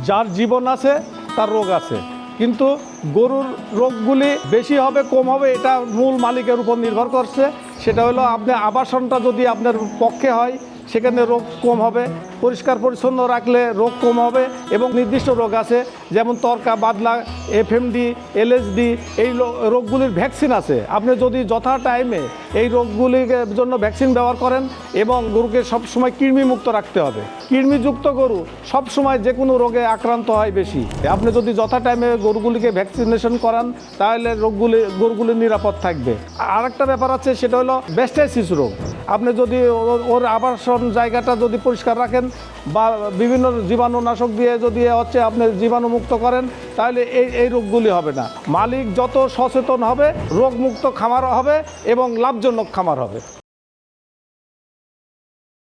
যার জীবন আছে তার রোগ আছে, কিন্তু গরুর রোগগুলি বেশি হবে কম হবে এটা মূল মালিকের উপর নির্ভর করছে। সেটা হলো আপনি আবাসনটা যদি আপনার পক্ষে হয় সেখানে রোগ কম হবে, পরিষ্কার পরিচ্ছন্ন রাখলে রোগ কম হবে, এবং নির্দিষ্ট রোগ আছে যেমন তরকা বাদলা, এফএমডি, এলএসডি, এই রোগগুলির ভ্যাকসিন আছে। আপনি যদি যথা টাইমে এই রোগগুলির জন্য ভ্যাকসিন ব্যবহার করেন, এবং গরুকে সবসময় কৃমিমুক্ত রাখতে হবে। কৃমিযুক্ত গরু সবসময় যে কোনো রোগে আক্রান্ত হয় বেশি। আপনি যদি যথা টাইমে গরুগুলিকে ভ্যাকসিনেশন করান তাহলে গরুগুলি নিরাপদ থাকবে। আরেকটা ব্যাপার আছে, সেটা হলো ব্যাস্টাইসিস রোগ। আপনি যদি ওর আবাসন জায়গাটা যদি পরিষ্কার রাখেন বা বিভিন্ন জীবাণুনাশক দিয়ে যদি আপনি জীবাণুমুক্ত করেন তাহলে এই রোগগুলি হবে না। মালিক যত সচেতন হবে রোগমুক্ত খামার হবে এবং লাভজনক খামার হবে।